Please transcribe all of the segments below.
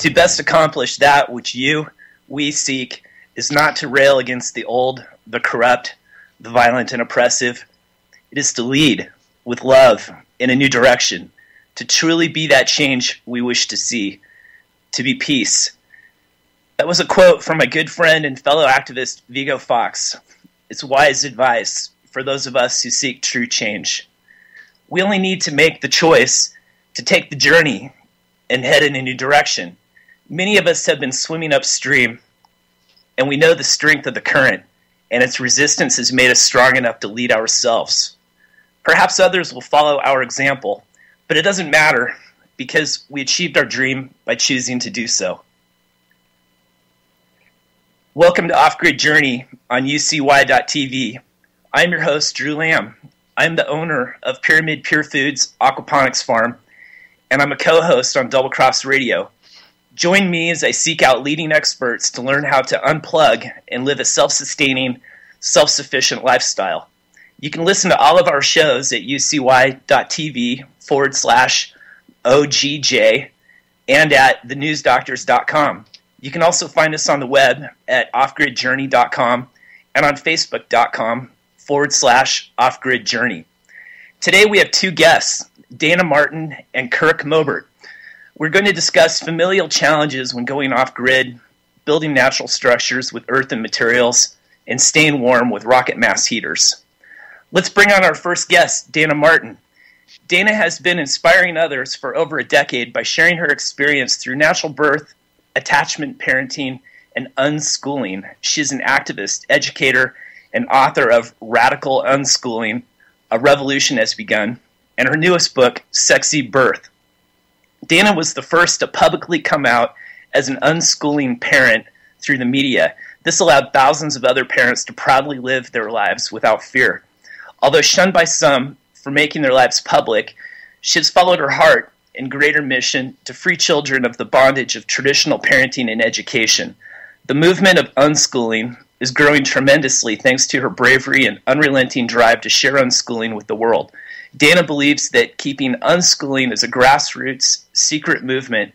To best accomplish that which we seek is not to rail against the old, the corrupt, the violent and oppressive. It is to lead with love in a new direction, to truly be that change we wish to see, to be peace. That was a quote from my good friend and fellow activist Vigo Fox. It's wise advice for those of us who seek true change. We only need to make the choice to take the journey and head in a new direction. Many of us have been swimming upstream, and we know the strength of the current, and its resistance has made us strong enough to lead ourselves. Perhaps others will follow our example, but it doesn't matter because we achieved our dream by choosing to do so. Welcome to Off-Grid Journey on UCY.tv. I'm your host, Drew Lamb. I'm the owner of Pyramid Pure Foods Aquaponics Farm, and I'm a co-host on Double Cross Radio. Join me as I seek out leading experts to learn how to unplug and live a self-sustaining, self-sufficient lifestyle. You can listen to all of our shows at ucy.tv/OGJ and at thenewsdoctors.com. You can also find us on the web at offgridjourney.com and on facebook.com/offgridjourney. Today we have two guests, Dayna Martin and Kirk Mobert. We're going to discuss familial challenges when going off-grid, building natural structures with earth and materials, and staying warm with rocket mass heaters. Let's bring on our first guest, Dayna Martin. Dayna has been inspiring others for over a decade by sharing her experience through natural birth, attachment parenting, and unschooling. She's an activist, educator, and author of Radical Unschooling, A Revolution Has Begun, and her newest book, Sexy Birth. Dayna was the first to publicly come out as an unschooling parent through the media. This allowed thousands of other parents to proudly live their lives without fear. Although shunned by some for making their lives public, she has followed her heart and greater mission to free children of the bondage of traditional parenting and education. The movement of unschooling is growing tremendously thanks to her bravery and unrelenting drive to share unschooling with the world. Dayna believes that keeping unschooling as a grassroots, secret movement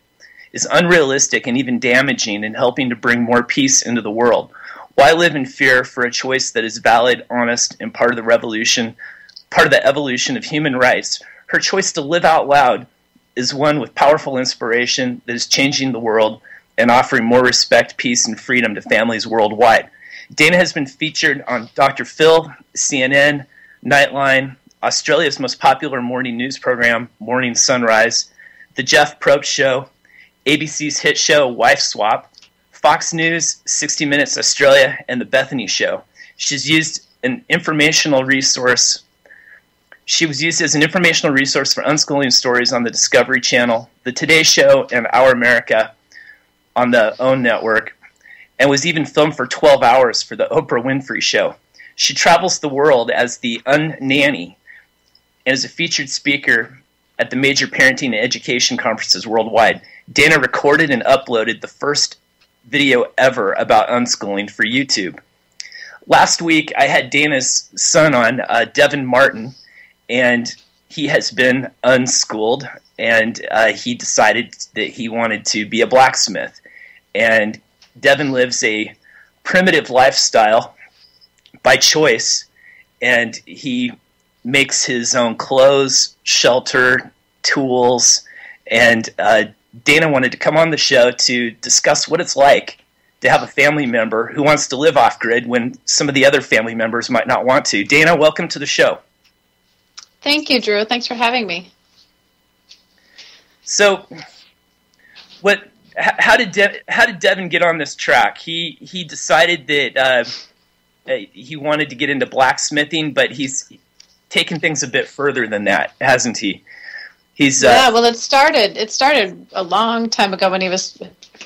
is unrealistic and even damaging in helping to bring more peace into the world. Why live in fear for a choice that is valid, honest, and part of the revolution, part of the evolution of human rights? Her choice to live out loud is one with powerful inspiration that is changing the world and offering more respect, peace, and freedom to families worldwide. Dayna has been featured on Dr. Phil, CNN, Nightline, Australia's most popular morning news program, Morning Sunrise, The Jeff Probst Show, ABC's hit show, Wife Swap, Fox News, 60 Minutes Australia, and The Bethany Show. She was used as an informational resource for unschooling stories on the Discovery Channel, The Today Show, and Our America on the OWN network, and was even filmed for 12 hours for the Oprah Winfrey Show. She travels the world as the Unnanny and is a featured speaker at the major parenting and education conferences worldwide. Dayna recorded and uploaded the first video ever about unschooling for YouTube. Last week, I had Dayna's son on, Devin Martin, and he has been unschooled, and he decided that he wanted to be a blacksmith. And Devin lives a primitive lifestyle by choice, and he makes his own clothes, shelter, tools, and Dayna wanted to come on the show to discuss what it's like to have a family member who wants to live off-grid when some of the other family members might not want to. Dayna, welcome to the show. Thank you, Drew. Thanks for having me. So, how did Devin get on this track? He decided that he wanted to get into blacksmithing, but he's taken things a bit further than that, hasn't he? Well, it started a long time ago when he was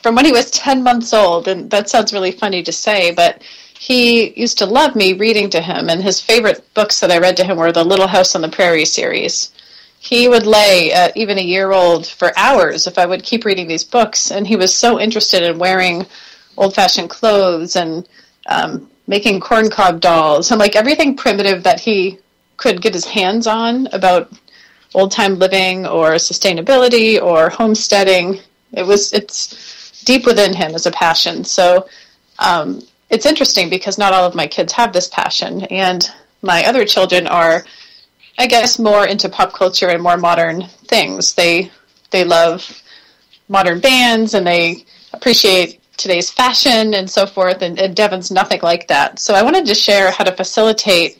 10 months old, and that sounds really funny to say, but he used to love me reading to him, and his favorite books that I read to him were the Little House on the Prairie series. He would lay at even a year old for hours if I would keep reading these books, and he was so interested in wearing old-fashioned clothes and making corncob dolls and like everything primitive that he could get his hands on about old-time living or sustainability or homesteading. It's deep within him as a passion. So it's interesting because not all of my kids have this passion, and my other children are, I guess, more into pop culture and more modern things. They love modern bands, and they appreciate today's fashion and so forth, and Devin's nothing like that. So I wanted to share how to facilitate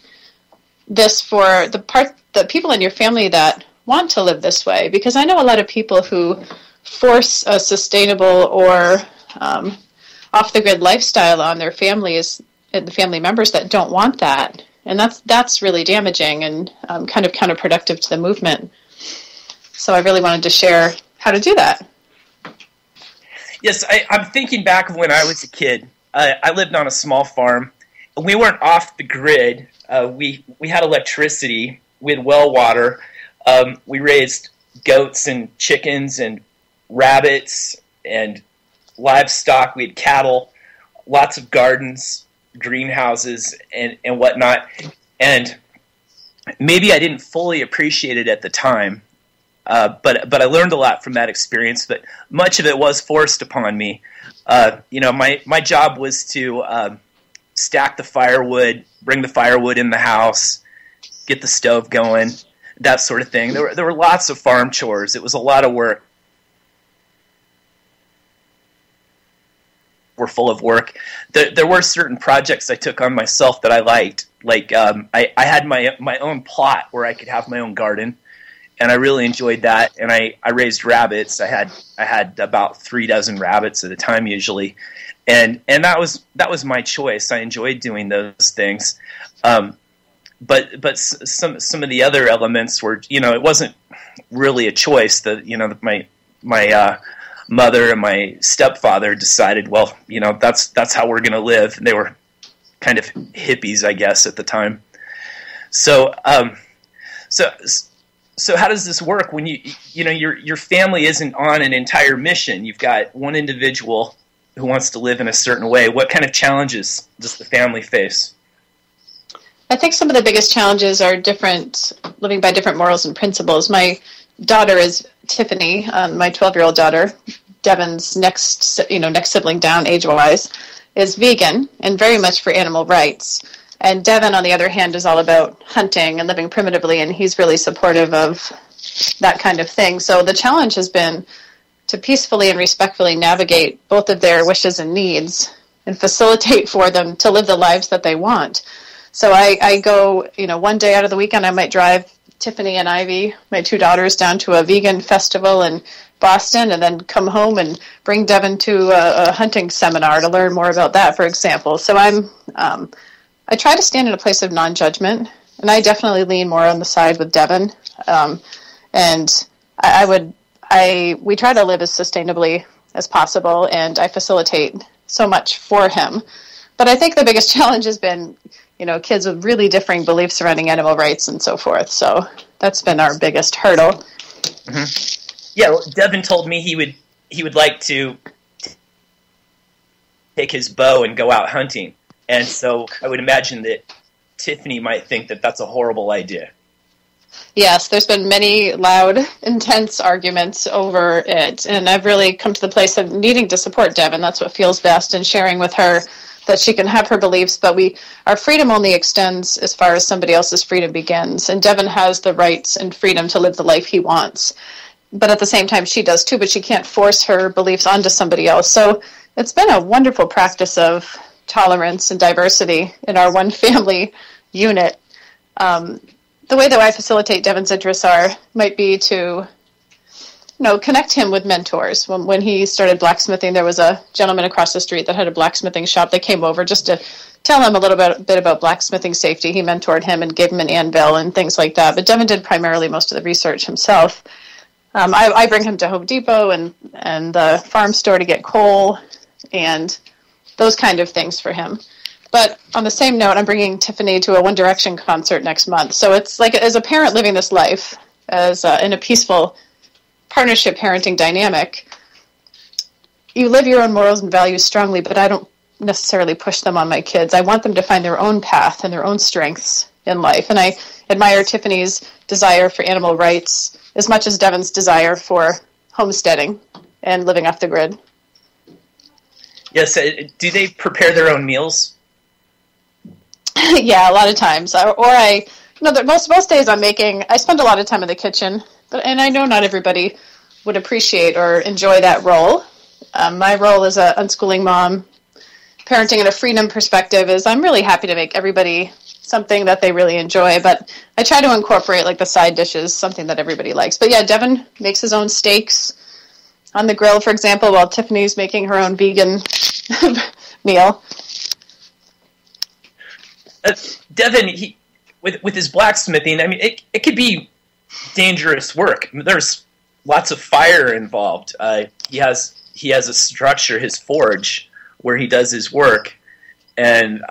this for the people in your family that want to live this way, because I know a lot of people who force a sustainable or off-the-grid lifestyle on their families and the family members that don't want that, and that's really damaging and kind of counterproductive to the movement. So I really wanted to share how to do that. Yes, I'm thinking back of when I was a kid. I lived on a small farm. We weren't off the grid. We had electricity. We had well water. We raised goats and chickens and rabbits and livestock. We had cattle, lots of gardens, greenhouses, and whatnot. And maybe I didn't fully appreciate it at the time. But I learned a lot from that experience, but much of it was forced upon me. My job was to stack the firewood, bring the firewood in the house, get the stove going, that sort of thing. There were lots of farm chores. It was a lot of work. Were full of work. There were certain projects I took on myself that I liked. Like I had my own plot where I could have my own garden. And I really enjoyed that, and I raised rabbits. I had about 3 dozen rabbits at a time usually, and that was my choice. I enjoyed doing those things, but some of the other elements were, it wasn't really a choice. My mother and my stepfather decided, well, that's how we're going to live. And they were kind of hippies, I guess, at the time. So how does this work when your family isn't on an entire mission? You've got one individual who wants to live in a certain way. What kind of challenges does the family face? I think some of the biggest challenges are living by different morals and principles. My daughter is Tiffany, my 12-year-old daughter, Devin's next sibling down age-wise, is vegan and very much for animal rights. And Devin, on the other hand, is all about hunting and living primitively, and he's really supportive of that kind of thing. So the challenge has been to peacefully and respectfully navigate both of their wishes and needs and facilitate for them to live the lives that they want. So I go, one day out of the weekend, I might drive Tiffany and Ivy, my 2 daughters, down to a vegan festival in Boston, and then come home and bring Devin to a hunting seminar to learn more about that, for example. So I try to stand in a place of non-judgment, and I definitely lean more on the side with Devin. And we try to live as sustainably as possible, and I facilitate so much for him. But I think the biggest challenge has been, kids with really differing beliefs surrounding animal rights and so forth. So that's been our biggest hurdle. Mm-hmm. Yeah, well, Devin told me he would like to take his bow and go out hunting. And so I would imagine that Tiffany might think that that's a horrible idea. Yes, there's been many loud, intense arguments over it, and I've really come to the place of needing to support Devin. That's what feels best, and sharing with her that she can have her beliefs, but our freedom only extends as far as somebody else's freedom begins, and Devin has the rights and freedom to live the life he wants. But at the same time, she does too, but she can't force her beliefs onto somebody else. So it's been a wonderful practice of tolerance and diversity in our one family unit. The way that I facilitate Devin's interests might be to connect him with mentors. When he started blacksmithing, there was a gentleman across the street that had a blacksmithing shop that came over just to tell him a little bit about blacksmithing safety. He mentored him and gave him an anvil and things like that. But Devin did primarily most of the research himself. I bring him to Home Depot and the farm store to get coal and those kind of things for him. But on the same note, I'm bringing Tiffany to a One Direction concert next month. So it's like, as a parent living this life, in a peaceful partnership parenting dynamic, you live your own morals and values strongly, but I don't necessarily push them on my kids. I want them to find their own path and their own strengths in life. And I admire Tiffany's desire for animal rights as much as Devin's desire for homesteading and living off the grid. Yes. Do they prepare their own meals? Yeah, a lot of times. Most days I spend a lot of time in the kitchen, and I know not everybody would appreciate or enjoy that role. My role as an unschooling mom, parenting in a freedom perspective, is I'm really happy to make everybody something that they really enjoy, but I try to incorporate like the side dishes, something that everybody likes. But yeah, Devin makes his own steaks on the grill, for example, while Tiffany's making her own vegan meal. Devin, with his blacksmithing, I mean, it could be dangerous work. I mean, there's lots of fire involved. He has a structure, his forge, where he does his work, and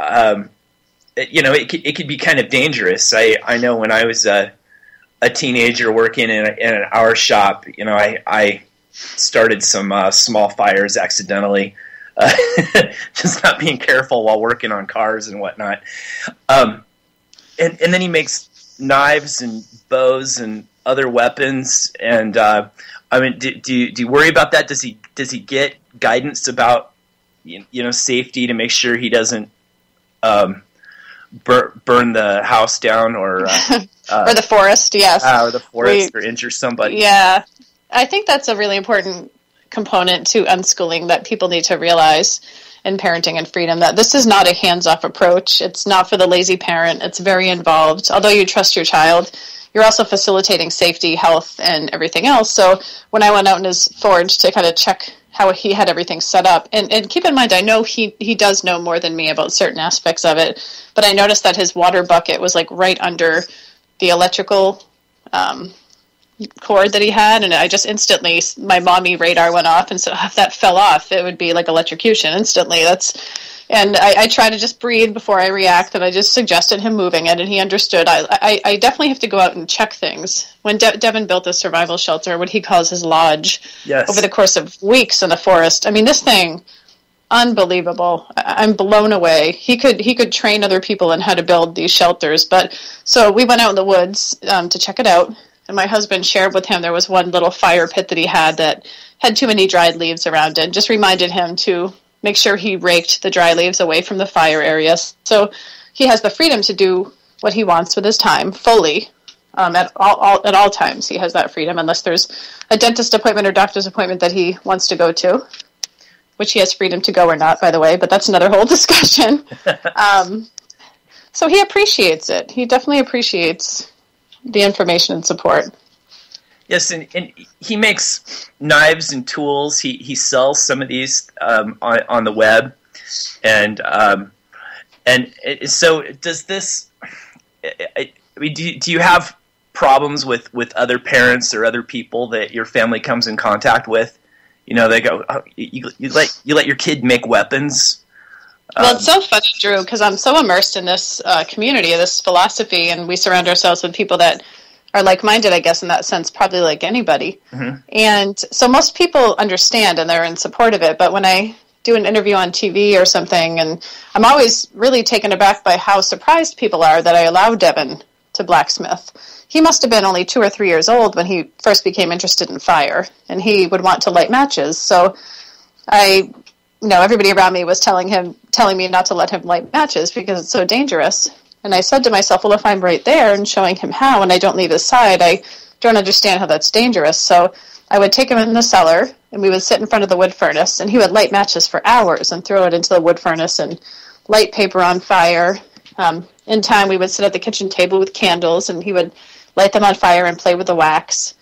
it could be kind of dangerous. I know when I was a teenager working in our shop, I started some small fires accidentally. Just not being careful while working on cars and whatnot. And then he makes knives and bows and other weapons. And I mean, do you worry about that? Does he get guidance about safety to make sure he doesn't burn the house down or or the forest? Yes, or the forest, or injure somebody. Yeah, I think that's a really important component to unschooling that people need to realize in parenting and freedom, that this is not a hands-off approach. It's not for the lazy parent. It's very involved. Although you trust your child, you're also facilitating safety, health, and everything else. So when I went out in his forge to kind of check how he had everything set up, and keep in mind, I know he does know more than me about certain aspects of it, but I noticed that his water bucket was like right under the electrical cord that he had, and I just instantly, my mommy radar went off, and so if that fell off, it would be like electrocution instantly. And I try to just breathe before I react, and I just suggested him moving it, and he understood. I definitely have to go out and check things. When Devin built this survival shelter, what he calls his lodge, yes, over the course of weeks in the forest, I mean, this thing, unbelievable. I'm blown away. He could train other people in how to build these shelters. But so we went out in the woods to check it out. And my husband shared with him there was one little fire pit that he had that had too many dried leaves around it. Just reminded him to make sure he raked the dry leaves away from the fire areas. So he has the freedom to do what he wants with his time fully. At all times he has that freedom, unless there's a dentist appointment or doctor's appointment that he wants to go to, which he has freedom to go or not, by the way, but that's another whole discussion. So he appreciates it. He definitely appreciates the information and support. Yes, and he makes knives and tools. He sells some of these on the web, and so does this. I mean, do you have problems with other parents or other people that your family comes in contact with? They go, oh, you let your kid make weapons. Well, it's so funny, Drew, because I'm so immersed in this community, this philosophy, and we surround ourselves with people that are like-minded, I guess, in that sense, probably like anybody. Mm-hmm. And so most people understand and they're in support of it, but when I do an interview on TV or something, and I'm always really taken aback by how surprised people are that I allow Devin to blacksmith. He must have been only 2 or 3 years old when he first became interested in fire, and he would want to light matches. So everybody around me was telling me not to let him light matches because it's so dangerous. And I said to myself, well, if I'm right there and showing him how and I don't leave his side, I don't understand how that's dangerous. So I would take him in the cellar and we would sit in front of the wood furnace and he would light matches for hours and throw it into the wood furnace and light paper on fire. In time, we would sit at the kitchen table with candles and he would light them on fire and play with the wax.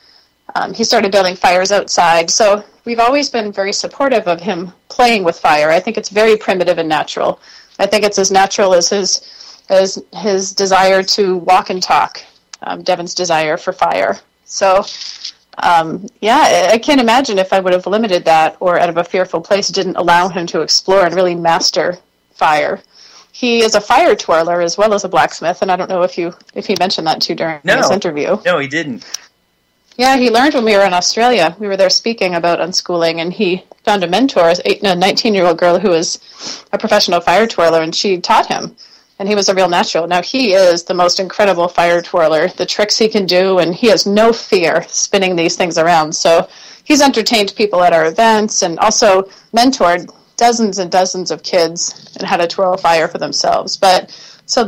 He started building fires outside. So we've always been very supportive of him playing with fire. I think it's very primitive and natural. I think it's as natural as his desire to walk and talk, Devin's desire for fire. So, I can't imagine if I would have limited that or out of a fearful place didn't allow him to explore and really master fire. He is a fire twirler as well as a blacksmith, and I don't know if he mentioned that too during this interview. No, he didn't. Yeah, he learned when we were in Australia. We were there speaking about unschooling, and he found a mentor, a 19-year-old girl who was a professional fire twirler, and she taught him. and he was a real natural. Now, he is the most incredible fire twirler, the tricks he can do, and he has no fear spinning these things around. So he's entertained people at our events and also mentored dozens and dozens of kids in how to twirl fire for themselves. But so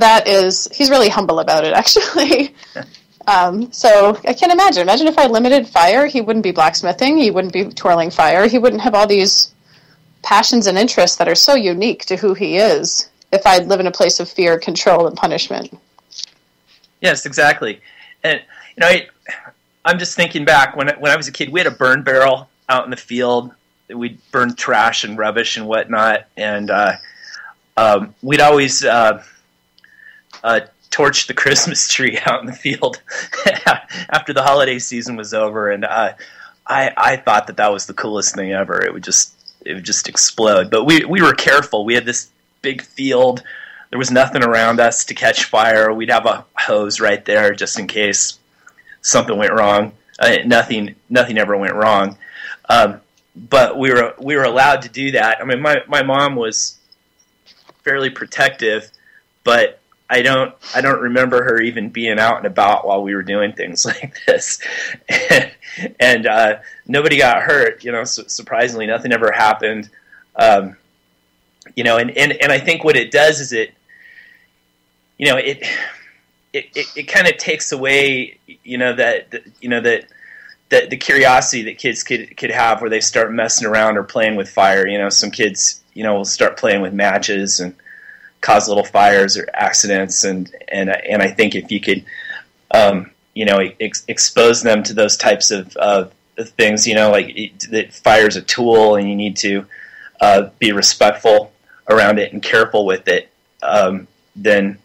he's really humble about it, actually. So I can't imagine. Imagine if I limited fire, he wouldn't be blacksmithing, he wouldn't be twirling fire, he wouldn't have all these passions and interests that are so unique to who he is if I live in a place of fear, control, and punishment. Yes, exactly. And, I'm just thinking back, when I was a kid, we had a burn barrel out in the field. We'd burn trash and rubbish and whatnot, and we'd always torch the Christmas tree out in the field after the holiday season was over, and I thought that was the coolest thing ever. It would just explode. But we were careful. We had this big field. There was nothing around us to catch fire. We'd have a hose right there just in case something went wrong. Nothing ever went wrong. But we were allowed to do that. I mean, my mom was fairly protective, but I don't remember her even being out and about while we were doing things like this. And nobody got hurt, surprisingly, nothing ever happened. And I think what it does is it kind of takes away, that the curiosity that kids could have where they start messing around or playing with fire. Some kids, will start playing with matches and cause little fires or accidents, and I think if you could, expose them to those types of things, that fire's a tool and you need to be respectful around it and careful with it, then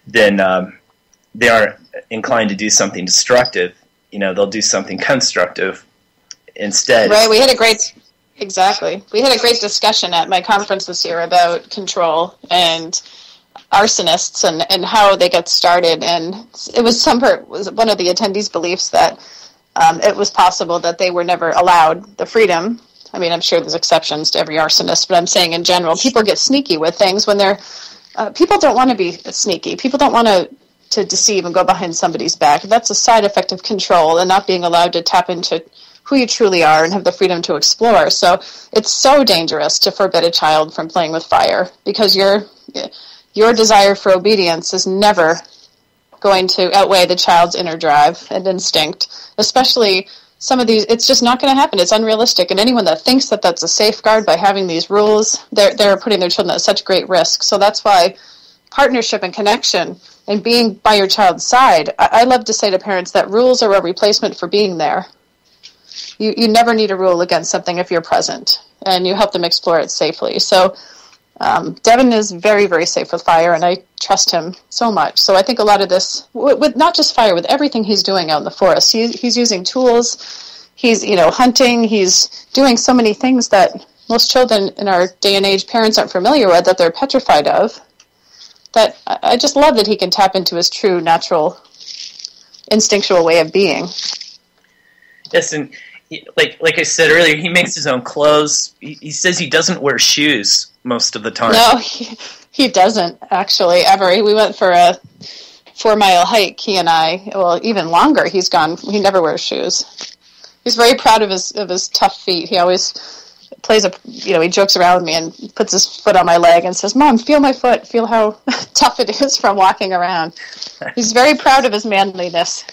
they aren't inclined to do something destructive. They'll do something constructive instead. Right. We had a great discussion at my conference this year about control and arsonists and how they get started. And it was one of the attendees' beliefs that it was possible that they were never allowed the freedom. I mean, I'm sure there's exceptions to every arsonist, but I'm saying in general, people get sneaky with things when they're people don't want to be sneaky. People don't want to deceive and go behind somebody's back. That's a side effect of control and not being allowed to tap into who you truly are and have the freedom to explore. So it's so dangerous to forbid a child from playing with fire, because your desire for obedience is never going to outweigh the child's inner drive and instinct. Especially some of these, it's just not going to happen. It's unrealistic. And anyone that thinks that that's a safeguard by having these rules, they're putting their children at such great risk. So that's why partnership and connection and being by your child's side, I love to say to parents that rules are a replacement for being there. You never need a rule against something if you're present, and you help them explore it safely. So Devin is very, very safe with fire, and I trust him so much. So I think a lot of this, with not just fire, with everything he's doing out in the forest, he's using tools, he's hunting, he's doing so many things that most children in our day and age, parents aren't familiar with, that they're petrified of. That I just love that he can tap into his true, natural, instinctual way of being. Yes, and like I said earlier, he makes his own clothes. He says he doesn't wear shoes most of the time. No, he doesn't, actually, ever. We went for a 4-mile hike, he and I. Well, even longer, he never wears shoes. He's very proud of his tough feet. He always plays he jokes around with me and puts his foot on my leg and says, "Mom, feel my foot. Feel how tough it is from walking around." He's very proud of his manliness.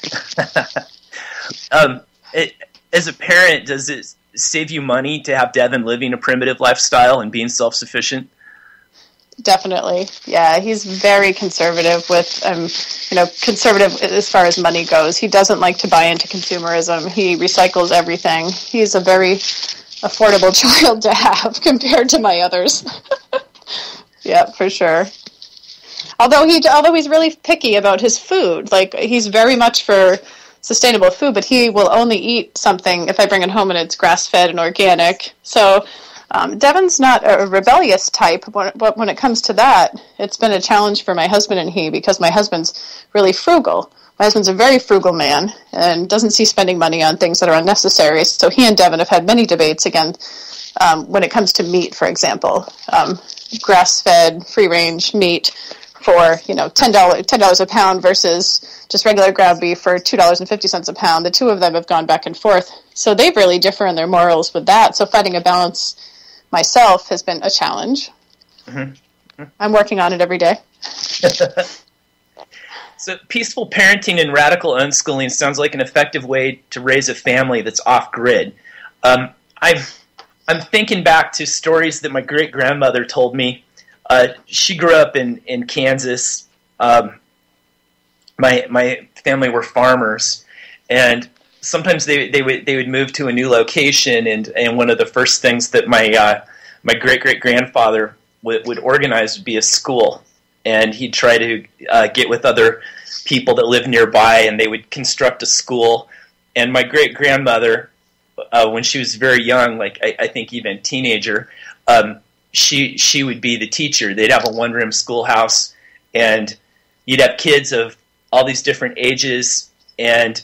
As a parent, does it save you money to have Devin living a primitive lifestyle and being self-sufficient? Definitely. Yeah, he's very conservative with, conservative as far as money goes. He doesn't like to buy into consumerism. He recycles everything. He's a very affordable child to have compared to my others. Yeah, for sure. Although he's really picky about his food. Like, he's very much for sustainable food, but he will only eat something if I bring it home and it's grass-fed and organic. So Devin's not a rebellious type, but when it comes to that, it's been a challenge for my husband and he, because my husband's really frugal. My husband's a very frugal man and doesn't see spending money on things that are unnecessary. So he and Devin have had many debates, again, when it comes to meat, for example. Grass-fed, free-range meat for, $10 a pound versus just regular ground beef for $2.50 a pound. The two of them have gone back and forth. So they really differ in their morals with that. So finding a balance myself has been a challenge. Mm-hmm. I'm working on it every day. So peaceful parenting and radical unschooling sounds like an effective way to raise a family that's off-grid. I'm thinking back to stories that my great-grandmother told me. She grew up in Kansas. My family were farmers, and sometimes they would move to a new location, and one of the first things that my great-great-grandfather would organize would be a school. And he'd try to get with other people that lived nearby, and they would construct a school. And my great-grandmother, when she was very young, like I think even teenager, she would be the teacher. They'd have a one-room schoolhouse, and you'd have kids of all these different ages, and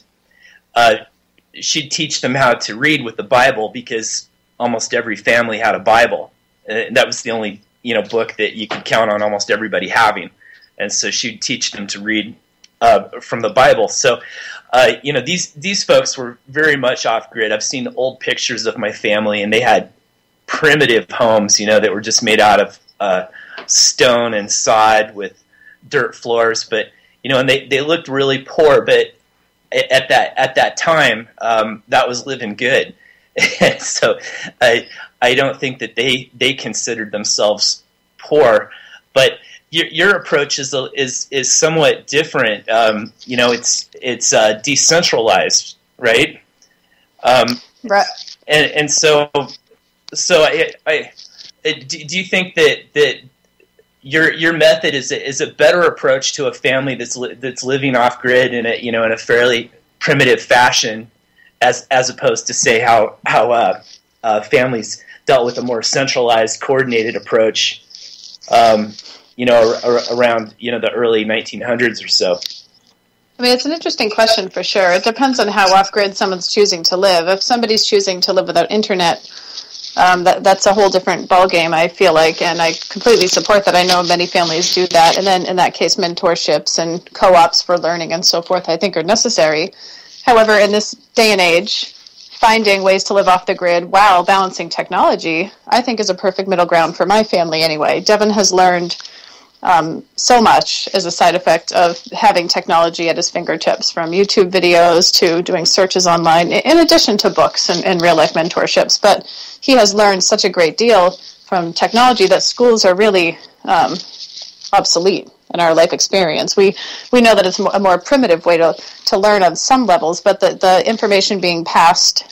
she'd teach them how to read with the Bible, because almost every family had a Bible. And that was the only book that you could count on almost everybody having. And so she'd teach them to read from the Bible. So, these folks were very much off-grid. I've seen old pictures of my family, and they had primitive homes, that were just made out of stone and sod with dirt floors. But, and they looked really poor, but at that time, that was living good. And so I don't think that they considered themselves poor, but your approach is somewhat different. It's decentralized, right? Right. And so I do you think that your method is a better approach to a family that's living off grid in a fairly primitive fashion, as opposed to, say, how families dealt with a more centralized, coordinated approach, around the early 1900s or so? I mean, it's an interesting question for sure. It depends on how off-grid someone's choosing to live. If somebody's choosing to live without internet, that's a whole different ballgame, I feel like, and I completely support that. I know many families do that, and then in that case, mentorships and co-ops for learning and so forth, I think, are necessary. However, in this day and age, finding ways to live off the grid while balancing technology, I think, is a perfect middle ground for my family anyway. Devin has learned so much as a side effect of having technology at his fingertips, from YouTube videos to doing searches online, in addition to books and real-life mentorships. But he has learned such a great deal from technology that schools are really obsolete in our life experience. We know that it's a more primitive way to learn on some levels, but the information being passed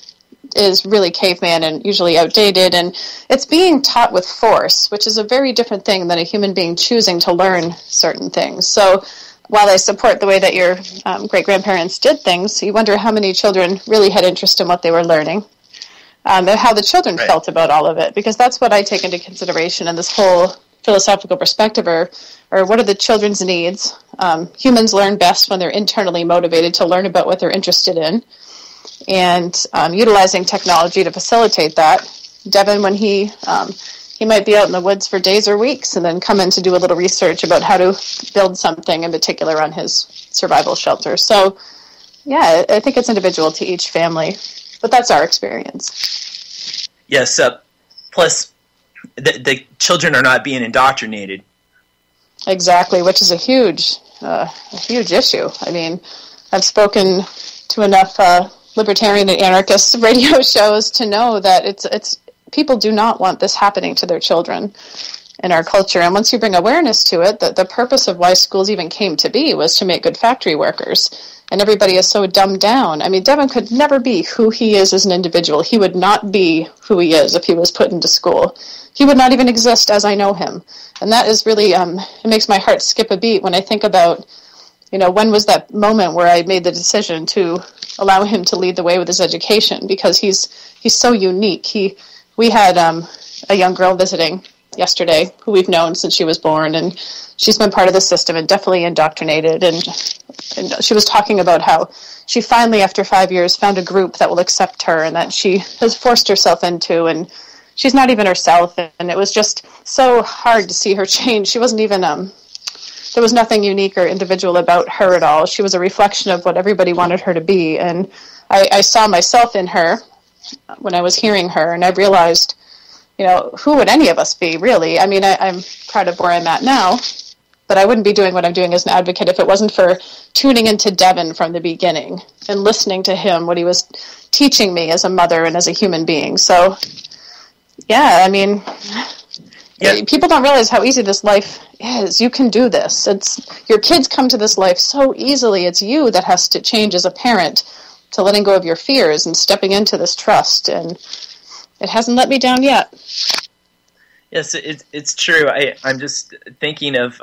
is really caveman and usually outdated, and it's being taught with force, which is a very different thing than a human being choosing to learn certain things. So while I support the way that your great-grandparents did things, you wonder how many children really had interest in what they were learning, and how the children felt about all of it, because that's what I take into consideration in this whole philosophical perspective, or what are the children's needs. Humans learn best when they're internally motivated to learn about what they're interested in, and utilizing technology to facilitate that. Devin, when he might be out in the woods for days or weeks and then come in to do a little research about how to build something in particular on his survival shelter. So, yeah, I think it's individual to each family, but that's our experience. Yes, plus the children are not being indoctrinated. Exactly, which is a huge issue. I mean, I've spoken to enough libertarian and anarchist radio shows to know that it's people do not want this happening to their children in our culture. And once you bring awareness to it, the purpose of why schools even came to be was to make good factory workers. And everybody is so dumbed down. I mean, Devin could never be who he is as an individual. He would not be who he is if he was put into school. He would not even exist as I know him. And that is really, it makes my heart skip a beat when I think about, when was that moment where I made the decision to allow him to lead the way with his education, because he's so unique. We had a young girl visiting yesterday who we've known since she was born, and she's been part of the system and definitely indoctrinated, and she was talking about how she finally, after 5 years, found a group that will accept her and that she has forced herself into, and she's not even herself, and it was just so hard to see her change. She wasn't even there was nothing unique or individual about her at all. She was a reflection of what everybody wanted her to be, and I saw myself in her when I was hearing her, and I realized, who would any of us be, really? I mean, I'm proud of where I'm at now, but I wouldn't be doing what I'm doing as an advocate if it wasn't for tuning into Devin from the beginning and listening to him, what he was teaching me as a mother and as a human being. So, yeah, I mean, people don't realize how easy this life is. You can do this. Your kids come to this life so easily. It's you that has to change as a parent to letting go of your fears and stepping into this trust. And it hasn't let me down yet. Yes, it's true. I'm just thinking of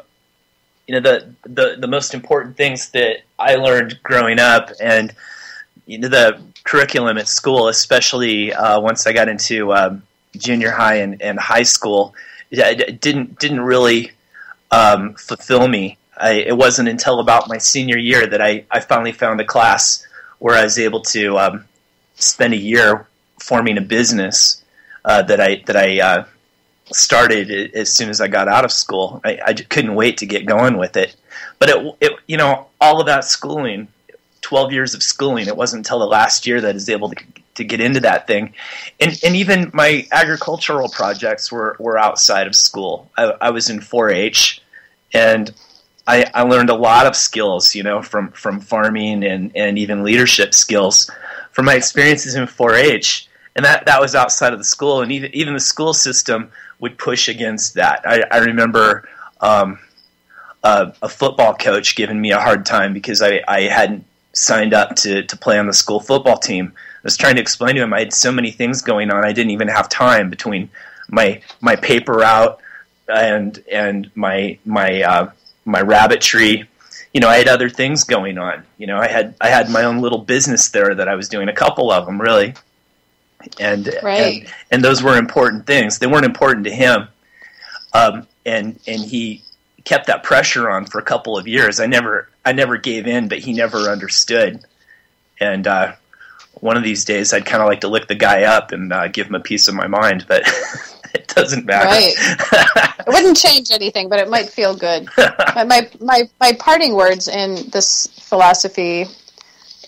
the most important things that I learned growing up, and the curriculum at school, especially once I got into junior high and high school, it didn't really fulfill me. It wasn't until about my senior year that I finally found a class where I was able to spend a year forming a business that I started as soon as I got out of school. I couldn't wait to get going with it. But all of that schooling, 12 years of schooling, it wasn't until the last year that I was able to get into that thing. And even my agricultural projects were outside of school. I was in 4-H, and I learned a lot of skills, from farming and even leadership skills from my experiences in 4-H. And that was outside of the school, and even the school system would push against that. I remember a football coach giving me a hard time because I hadn't signed up to play on the school football team. I was trying to explain to him I had so many things going on. I didn't even have time between my paper route and my rabbitry. I had other things going on. I had my own little business there that I was doing, a couple of them really. And, right. and those were important things. They weren't important to him. And he kept that pressure on for a couple of years. I never gave in, but he never understood. And one of these days, I'd kind of like to lick the guy up and give him a piece of my mind, but it doesn't matter. Right. It wouldn't change anything, but it might feel good. My parting words in this philosophy,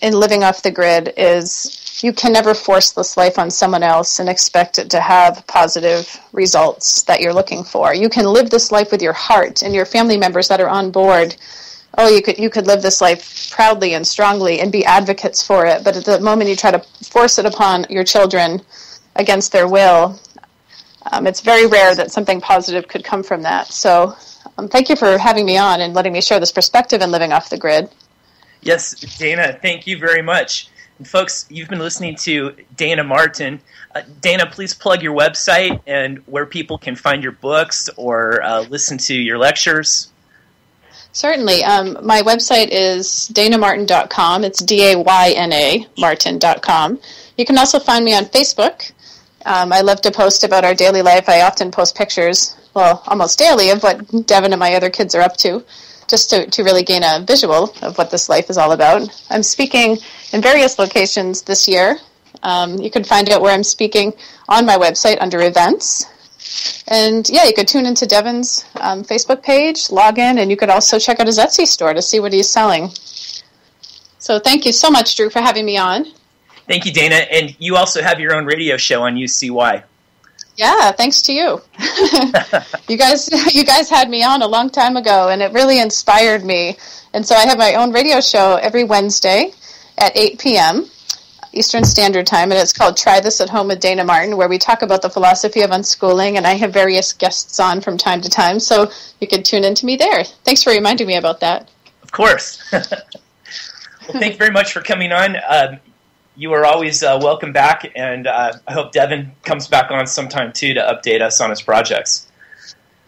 in living off the grid, is you can never force this life on someone else and expect it to have positive results that you're looking for. You can live this life with your heart and your family members that are on board. Oh, you could live this life proudly and strongly and be advocates for it. But at the moment you try to force it upon your children against their will, it's very rare that something positive could come from that. So thank you for having me on and letting me share this perspective in living off the grid. Yes, Dayna, thank you very much. And folks, you've been listening to Dayna Martin. Dayna, please plug your website and where people can find your books or listen to your lectures. Certainly. My website is daynamartin.com. It's Dayna Martin.com. You can also find me on Facebook. I love to post about our daily life. I often post pictures, almost daily, of what Devin and my other kids are up to, just to really gain a visual of what this life is all about. I'm speaking in various locations this year. You can find out where I'm speaking on my website under events. And yeah, you could tune into Devin's Facebook page, log in, and you could also check out his Etsy store to see what he's selling. So thank you so much, Drew, for having me on. Thank you, Dayna. And you also have your own radio show on UCY. Yeah, thanks to you. You guys had me on a long time ago, and it really inspired me. And so I have my own radio show every Wednesday at 8 p.m. Eastern Standard Time, and it's called Try This at Home with Dayna Martin, where we talk about the philosophy of unschooling, and I have various guests on from time to time, so you can tune into me there. Thanks for reminding me about that. Of course. Well, thank you very much for coming on. You are always welcome back, and I hope Devin comes back on sometime, too, to update us on his projects.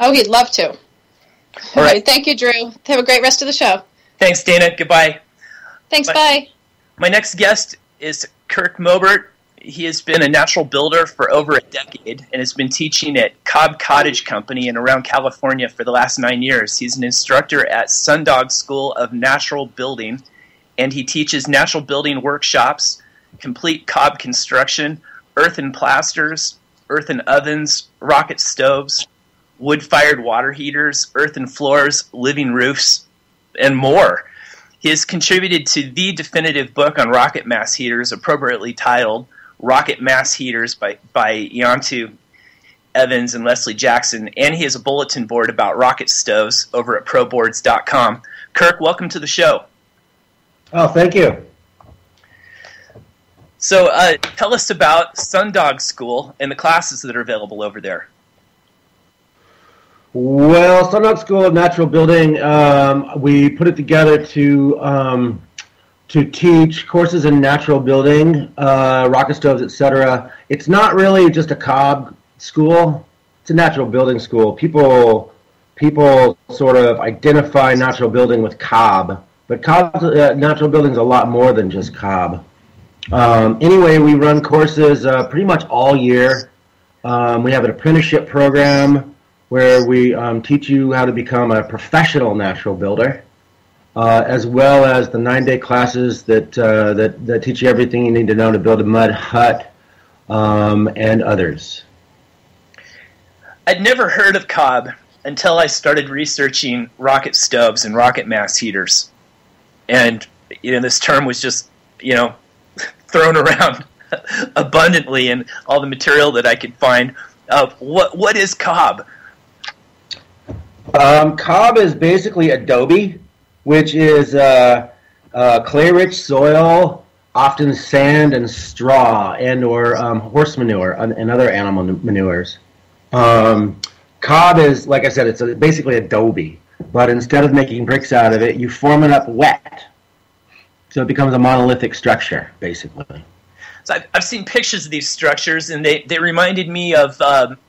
Oh, he'd love to. All right. Thank you, Drew. Have a great rest of the show. Thanks, Dayna. Goodbye. Thanks, bye. My next guest is Kirk Mobert. He has been a natural builder for over a decade and has been teaching at Cobb Cottage Company and around California for the last 9 years. He's an instructor at Sundog School of Natural Building, and he teaches natural building workshops, complete cob construction, earthen plasters, earthen ovens, rocket stoves, wood-fired water heaters, earthen floors, living roofs, and more. He has contributed to the definitive book on rocket mass heaters, appropriately titled Rocket Mass Heaters by Iantu Evans and Leslie Jackson, and he has a bulletin board about rocket stoves over at proboards.com. Kirk, welcome to the show. Oh, thank you. So tell us about Sundog School and the classes that are available over there. Well, Sundog School of Natural Building, we put it together to teach courses in natural building, rocket stoves, etc. It's not really just a cob school. It's a natural building school. People sort of identify natural building with cob, but natural building is a lot more than just cob. Anyway, we run courses pretty much all year. We have an apprenticeship program where we teach you how to become a professional natural builder, as well as the 9-day classes that teach you everything you need to know to build a mud hut and others. I'd never heard of cob until I started researching rocket stoves and rocket mass heaters. And this term was just, thrown around abundantly in all the material that I could find. What is cob? Cob is basically adobe, which is clay-rich soil, often sand and straw, and or horse manure and other animal manures. Cob is, like I said, it's basically adobe, but instead of making bricks out of it, you form it up wet. So it becomes a monolithic structure, basically. So I've seen pictures of these structures, and they reminded me of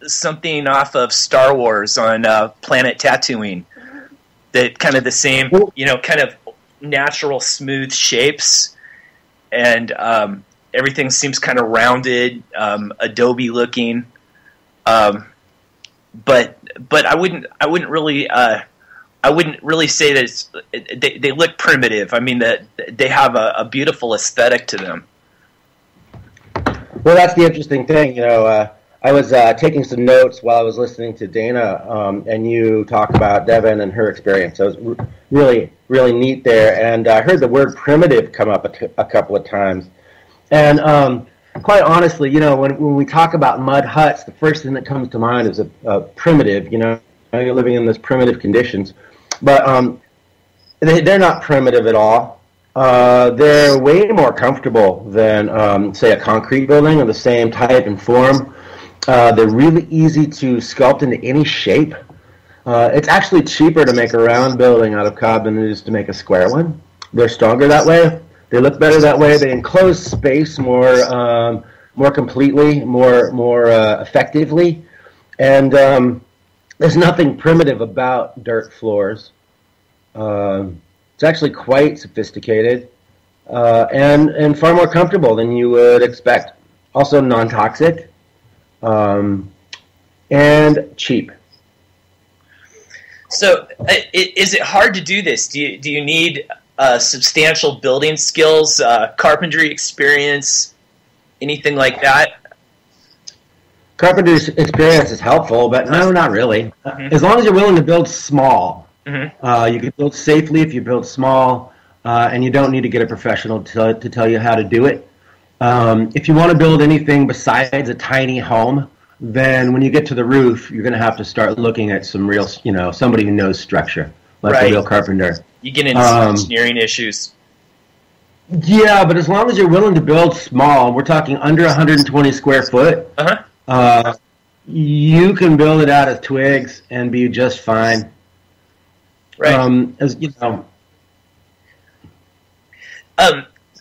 something off of Star Wars on planet Tatooine. That kind of the same, kind of natural, smooth shapes, and everything seems kind of rounded, adobe looking. But I wouldn't really say that they look primitive. I mean that they have a beautiful aesthetic to them. Well, that's the interesting thing. I was taking some notes while I was listening to Dayna, and you talk about Devin and her experience. So it was really, really neat there. And I heard the word primitive come up a couple of times. And quite honestly, when we talk about mud huts, the first thing that comes to mind is a primitive. You're living in those primitive conditions. But they're not primitive at all. They're way more comfortable than, say, a concrete building of the same type and form. They're really easy to sculpt into any shape. It's actually cheaper to make a round building out of cob than it is to make a square one. They're stronger that way. They look better that way. They enclose space more completely, more effectively. And there's nothing primitive about dirt floors. It's actually quite sophisticated and far more comfortable than you would expect. Also non-toxic and cheap. So is it hard to do this? Do you need substantial building skills, carpentry experience, anything like that? Carpenter's experience is helpful, but no, not really. Mm-hmm. As long as you're willing to build small. Mm-hmm. You can build safely if you build small, and you don't need to get a professional to tell you how to do it. If you want to build anything besides a tiny home, then when you get to the roof, you're going to have to start looking at some real, somebody who knows structure, like a real carpenter. You get into some engineering issues. Yeah, but as long as you're willing to build small, we're talking under 120 square foot, you can build it out of twigs and be just fine. Right. As you know.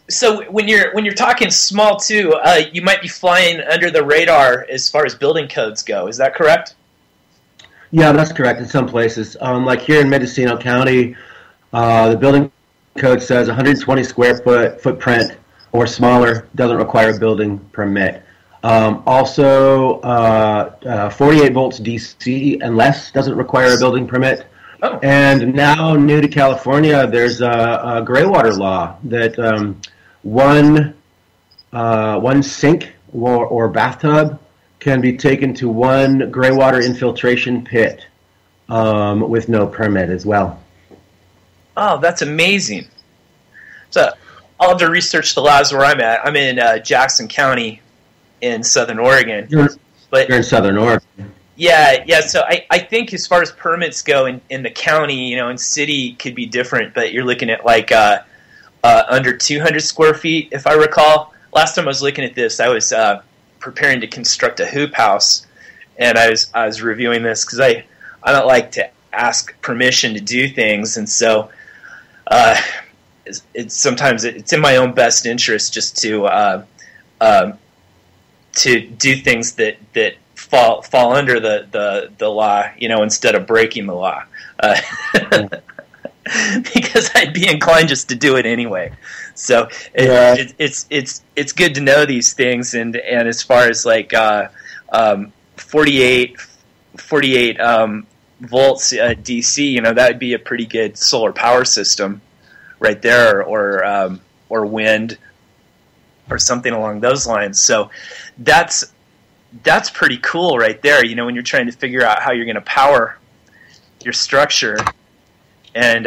So when you're talking small too, you might be flying under the radar as far as building codes go. Is that correct? Yeah, that's correct. In some places, like here in Mendocino County, the building code says 120 square foot footprint or smaller doesn't require a building permit. Also, 48 volts DC and less doesn't require a building permit. Oh. And now, new to California, there's a gray water law that one sink or bathtub can be taken to one gray water infiltration pit. with no permit as well. Oh, that's amazing. So I'll have to research the laws where I'm at. I'm in Jackson County in Southern Oregon. You're in Southern Oregon. Yeah. So I think as far as permits go in the county, in city could be different, but you're looking at like under 200 square feet, if I recall. Last time I was looking at this, I was preparing to construct a hoop house, and I was reviewing this because I don't like to ask permission to do things, and so sometimes it's in my own best interest just to do things that fall under the law, instead of breaking the law, because I'd be inclined just to do it anyway. So it's good to know these things, and as far as like 48 volts DC, that would be a pretty good solar power system right there, or wind, or something along those lines. So that's pretty cool right there. When you're trying to figure out how you're going to power your structure, and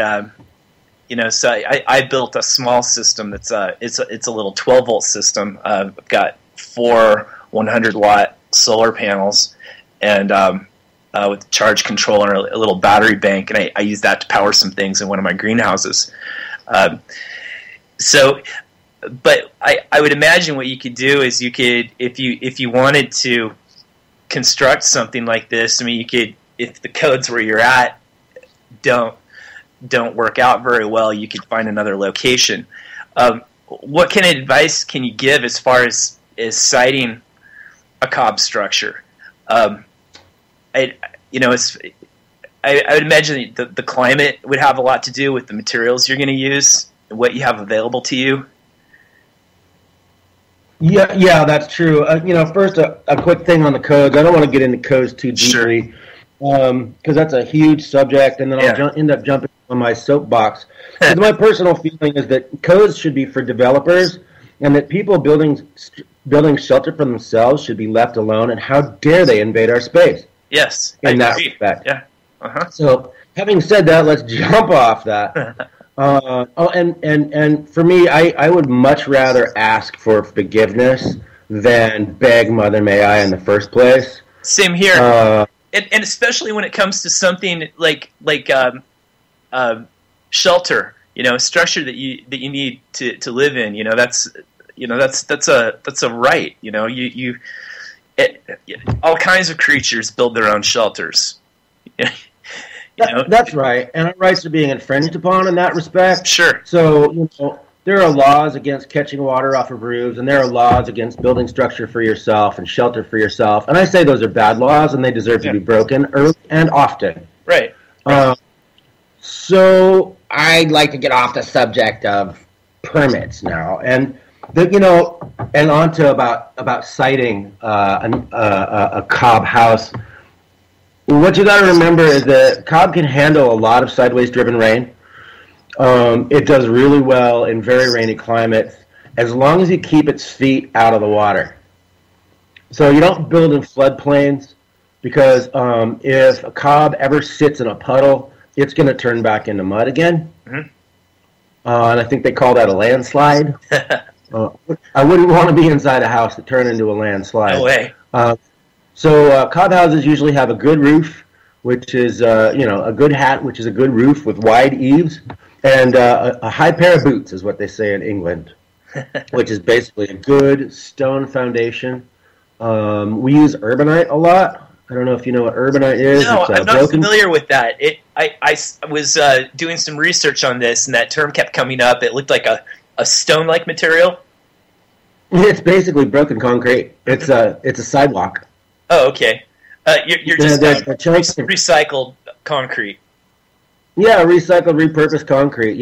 so I built a small system that's it's a little 12-volt system. I've got 4 100-watt solar panels, and with charge controller, a little battery bank, and I use that to power some things in one of my greenhouses. But I would imagine what you could do is you could, if you wanted to construct something like this, you could, if the codes where you're at don't work out very well, you could find another location. What kind of advice can you give as far as siting a cob structure? I would imagine the climate would have a lot to do with the materials you're going to use and what you have available to you. Yeah, that's true. First, a quick thing on the codes. I don't want to get into codes too deeply, because that's a huge subject, and then I'll end up jumping on my soapbox. Because my personal feeling is that codes should be for developers, and that people building shelter for themselves should be left alone. And how dare they invade our space? Yes, in that respect. Yeah. Uh-huh. So, having said that, let's jump off that. And for me, I would much rather ask for forgiveness than beg Mother May I in the first place. Same here, and especially when it comes to something like shelter, a structure that you need to live in. That's a right. All kinds of creatures build their own shelters. That's right, and our rights are being infringed upon in that respect. Sure. So, there are laws against catching water off of roofs, and there are laws against building structure for yourself and shelter for yourself. And I say those are bad laws, and they deserve to be broken early and often. Right. So I'd like to get off the subject of permits now, and and on to about siting a cob house. What you got to remember is that cob can handle a lot of sideways-driven rain. It does really well in very rainy climates, as long as you keep its feet out of the water. So you don't build in floodplains, because if a cob ever sits in a puddle, it's going to turn back into mud again. Mm-hmm. And I think they call that a landslide. I wouldn't want to be inside a house that turned into a landslide. No way. So cob houses usually have a good roof, which is a good hat, which is a good roof with wide eaves, and a high pair of boots is what they say in England, which is basically a good stone foundation. We use urbanite a lot. I don't know if you know what urbanite is. No, I'm not familiar with that. I was doing some research on this, and that term kept coming up. It looked like a stone-like material. It's basically broken concrete. It's a sidewalk. Oh, okay. You're just recycled concrete. Yeah, recycled, repurposed concrete.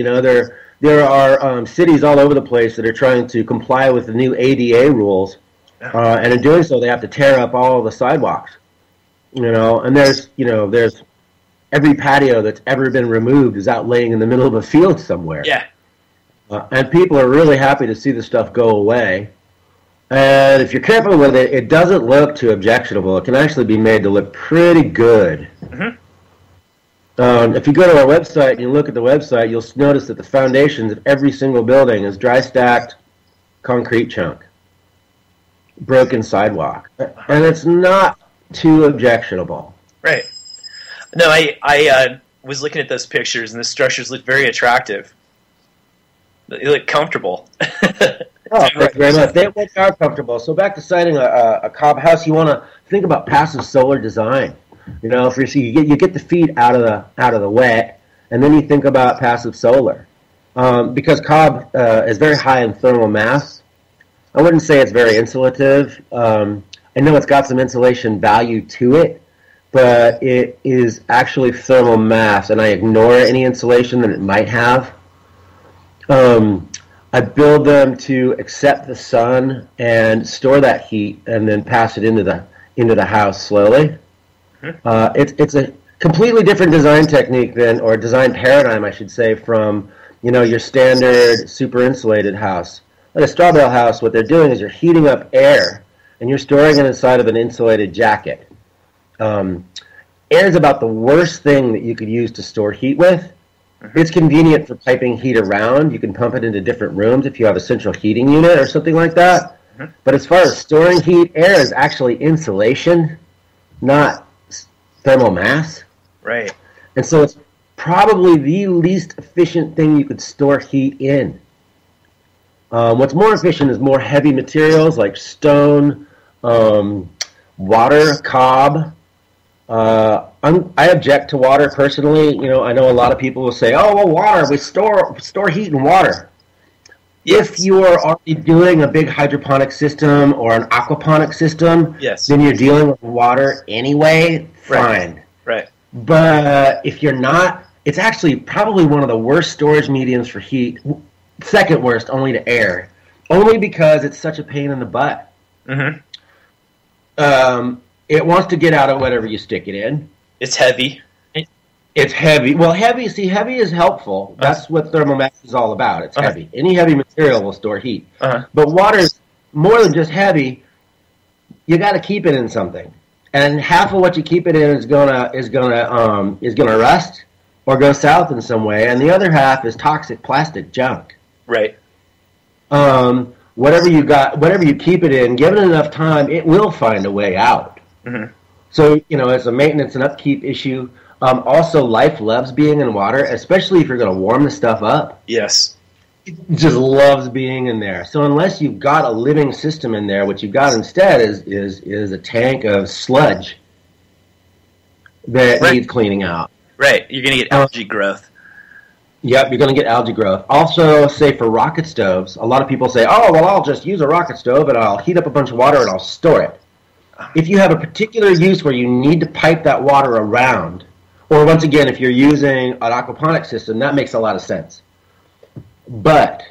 There are cities all over the place that are trying to comply with the new ADA rules, and in doing so, they have to tear up all the sidewalks. And there's every patio that's ever been removed is out laying in the middle of a field somewhere. Yeah. And people are really happy to see the stuff go away. And if you're careful with it, it doesn't look too objectionable. It can actually be made to look pretty good. Mm-hmm. If you go to our website and you look at the website, you'll notice that the foundations of every single building is dry stacked concrete chunk, broken sidewalk, and it's not too objectionable. Right. No, I was looking at those pictures, and the structures look very attractive. They look comfortable. Oh, thank you very much. They are comfortable. So back to siting a cob house, you want to think about passive solar design. You know, if you get the feet out of the wet, and then you think about passive solar, because cob is very high in thermal mass. I wouldn't say it's very insulative. I know it's got some insulation value to it, but it is actually thermal mass, and I ignore any insulation that it might have. I build them to accept the sun and store that heat, and then pass it into the house slowly. It's a completely different design technique or design paradigm, I should say, from your standard super insulated house. Like a straw bale house, what they're doing is you're heating up air, and you're storing it inside of an insulated jacket. Air is about the worst thing that you could use to store heat with. It's convenient for piping heat around. You can pump it into different rooms if you have a central heating unit or something like that. But as far as storing heat, air is actually insulation, not thermal mass. Right. And so it's probably the least efficient thing you could store heat in. What's more efficient is more heavy materials like stone, water, cob. I object to water personally. I know a lot of people will say, "Oh, well, water. We store heat in water." Yes. If you are already doing a big hydroponic system or an aquaponic system, yes, then you're dealing with water anyway. Fine. Right. But if you're not, it's actually probably one of the worst storage mediums for heat. Second worst, only to air. Only because it's such a pain in the butt. It wants to get out of whatever you stick it in. It's heavy. It's heavy. Well, heavy is helpful. That's what thermal mass is all about. It's heavy. Any heavy material will store heat. But water is more than just heavy. You got to keep it in something, and half of what you keep it in is gonna rust or go south in some way, and the other half is toxic plastic junk. Right. Whatever you keep it in, given enough time, it will find a way out. So, it's a maintenance and upkeep issue. Also, life loves being in water, especially if you're going to warm the stuff up. Yes. It just loves being in there. So unless you've got a living system in there, what you've got instead is a tank of sludge that needs cleaning out. Right. You're going to get algae growth. Yep, you're going to get algae growth. Also, say for rocket stoves, a lot of people say, "Oh, well, I'll just use a rocket stove and I'll heat up a bunch of water and I'll store it." If you have a particular use where you need to pipe that water around, or once again, if you're using an aquaponic system, that makes a lot of sense. But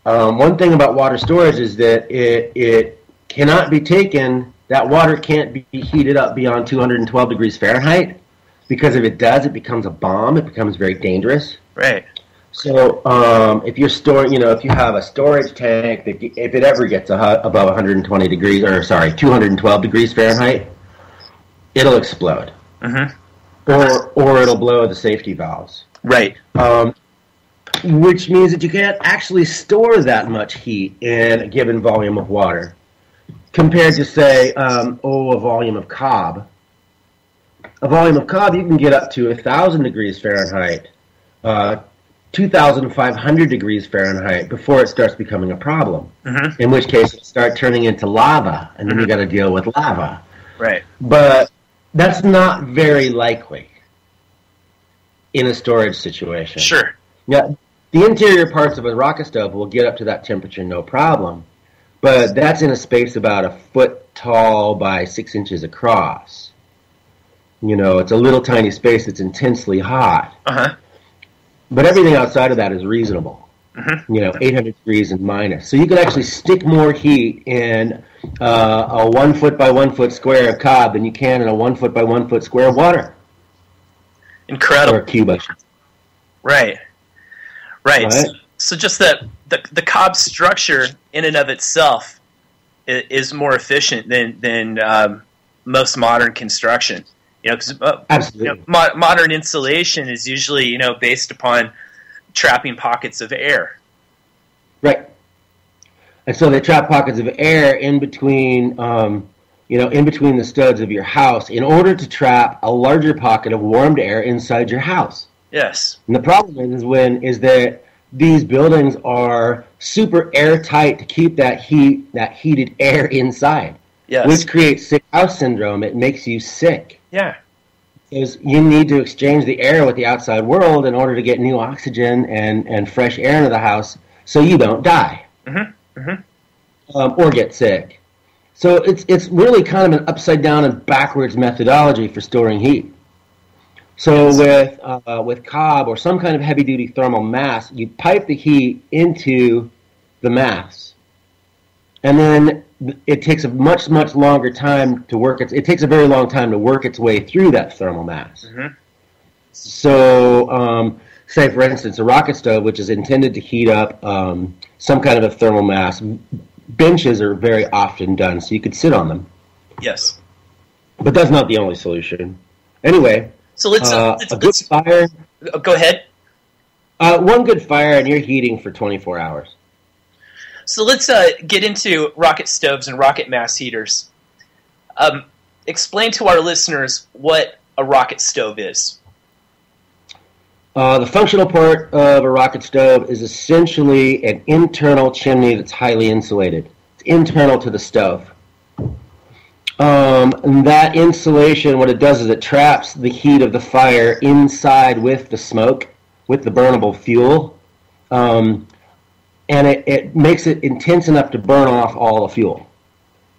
one thing about water storage is that it cannot be taken, that water can't be heated up beyond 212 degrees Fahrenheit, because if it does, it becomes a bomb. It becomes very dangerous. Right. So if you're storing, if you have a storage tank that if it ever gets above 212 degrees Fahrenheit, it'll explode, or it'll blow the safety valves. Right. Which means that you can't actually store that much heat in a given volume of water, compared to say, a volume of cob. A volume of cob you can get up to 1,000 degrees Fahrenheit. 2,500 degrees Fahrenheit before it starts becoming a problem. In which case, it starts turning into lava, and then you got to deal with lava. Right. But that's not very likely in a storage situation. Sure. Yeah, the interior parts of a rocket stove will get up to that temperature, no problem. But that's in a space about 1 foot tall by 6 inches across. It's a little tiny space that's intensely hot. But everything outside of that is reasonable. 800 degrees and minus. So you can actually stick more heat in a 1 foot by 1 foot square of cob than you can in a 1 foot by 1 foot square of water. Incredible. Or a cube, I should say. Right. So just that the cob structure in and of itself is more efficient than most modern construction. Because Absolutely. modern insulation is usually based upon trapping pockets of air. Right. And so they trap pockets of air in between, in between the studs of your house in order to trap a larger pocket of warmed air inside your house. Yes. And the problem is that these buildings are super airtight to keep that heated air inside. Yes. Which creates sick house syndrome. It makes you sick. Yeah. Because you need to exchange the air with the outside world in order to get new oxygen and fresh air into the house so you don't die. Mm-hmm. Mm-hmm. Or get sick. So it's really kind of an upside down and backwards methodology for storing heat. So with cob or some kind of heavy duty thermal mass, you pipe the heat into the mass, and then it takes a much longer time to work. It takes a very long time to work its way through that thermal mass. Mm-hmm. So, say for instance, a rocket stove, which is intended to heat up some kind of a thermal mass. Benches are very often done, so you could sit on them. Yes. But that's not the only solution. Anyway, so let's good fire. Go ahead. One good fire, and you're heating for 24 hours. So let's get into rocket stoves and rocket mass heaters. Explain to our listeners what a rocket stove is. The functional part of a rocket stove is essentially an internal chimney that's highly insulated. It's internal to the stove. And that insulation, what it does is it traps the heat of the fire inside with the smoke, with the burnable fuel, and it makes it intense enough to burn off all the fuel.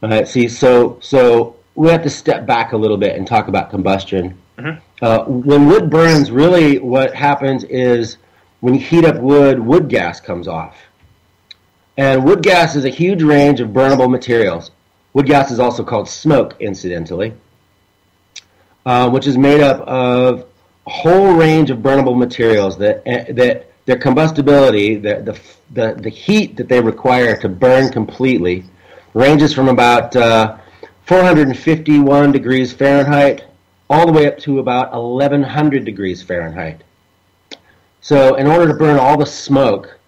All right, see, so we have to step back a little bit and talk about combustion. Mm-hmm. When wood burns, really what happens is when you heat up wood gas comes off. And wood gas is a huge range of burnable materials. Wood gas is also called smoke, incidentally, which is made up of a whole range of burnable materials that their combustibility, the heat that they require to burn completely, ranges from about 451 degrees Fahrenheit all the way up to about 1,100 degrees Fahrenheit. So in order to burn all the smoke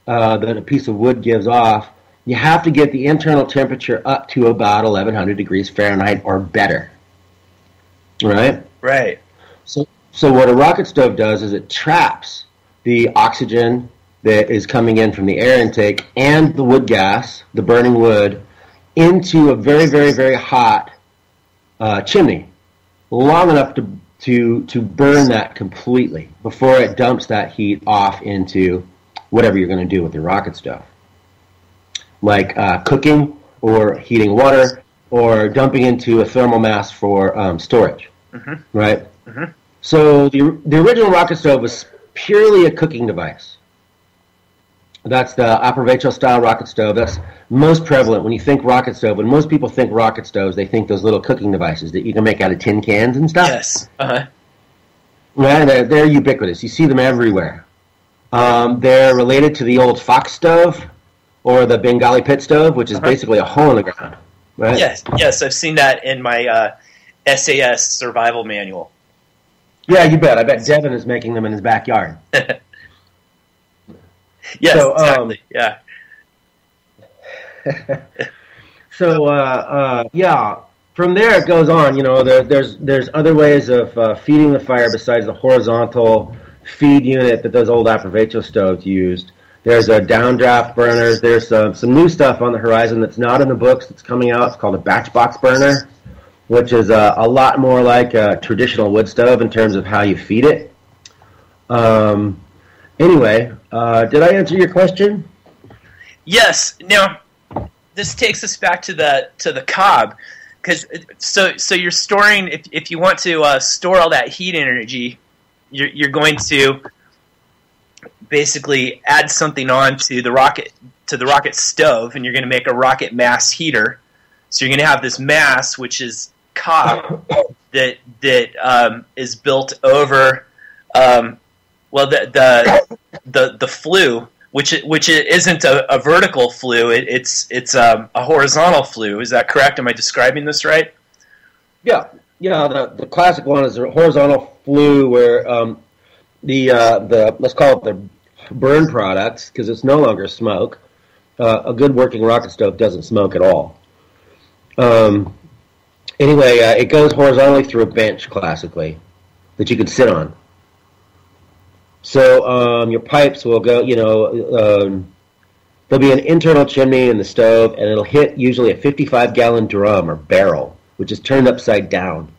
that a piece of wood gives off, you have to get the internal temperature up to about 1,100 degrees Fahrenheit or better. Right? Right. So what a rocket stove does is it traps the oxygen that is coming in from the air intake and the wood gas, the burning wood, into a very, very, very hot chimney, long enough to burn that completely before it dumps that heat off into whatever you're going to do with your rocket stove, like cooking or heating water or dumping into a thermal mass for storage. Mm-hmm. Right? Mm-hmm. So the original rocket stove was purely a cooking device. That's the Approvecho style rocket stove. That's most prevalent when you think rocket stove. When most people think rocket stoves, they think those little cooking devices that you can make out of tin cans and stuff. Yes. Uh-huh. Yeah, they're ubiquitous. You see them everywhere. They're related to the old Fox stove or the Bengali pit stove, which is basically a hole in the ground. Right? Yes, I've seen that in my SAS survival manual. Yeah, you bet. I bet Devin is making them in his backyard. Yes, so, exactly. Yeah. So from there it goes on. You know, there's other ways of feeding the fire besides the horizontal feed unit that those old Approvecho stoves used. There's downdraft burners. There's some new stuff on the horizon that's not in the books that's coming out. It's called a batch box burner, which is a lot more like a traditional wood stove in terms of how you feed it. Anyway, did I answer your question? Yes. Now, this takes us back to the cob, because so you're storing, if you want to store all that heat energy, you're going to basically add something on to the rocket stove, and you're going to make a rocket mass heater. So you're going to have this mass, which is cob, that is built over the flue, which isn't a vertical flue. It's a horizontal flue. Is that correct? Am I describing this right? Yeah, Yeah, the classic one is a horizontal flue where the let's call it the burn products, because it's no longer smoke. A good working rocket stove doesn't smoke at all. Anyway, it goes horizontally through a bench, classically, that you can sit on. So your pipes will go, there'll be an internal chimney in the stove, and it'll hit usually a 55-gallon drum or barrel, which is turned upside down.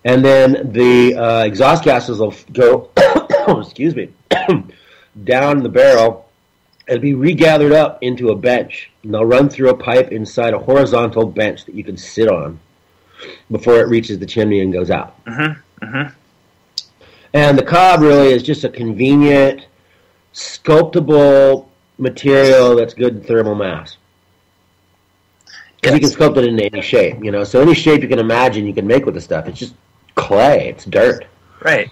And then the exhaust gases will go, excuse me, down the barrel and be regathered up into a bench. And they'll run through a pipe inside a horizontal bench that you can sit on before it reaches the chimney and goes out. Mm-hmm. Mm-hmm. And the cob really is just a convenient, sculptable material that's good in thermal mass. Because you can sculpt it into any shape, So any shape you can imagine you can make with the stuff. It's just clay. It's dirt. Right.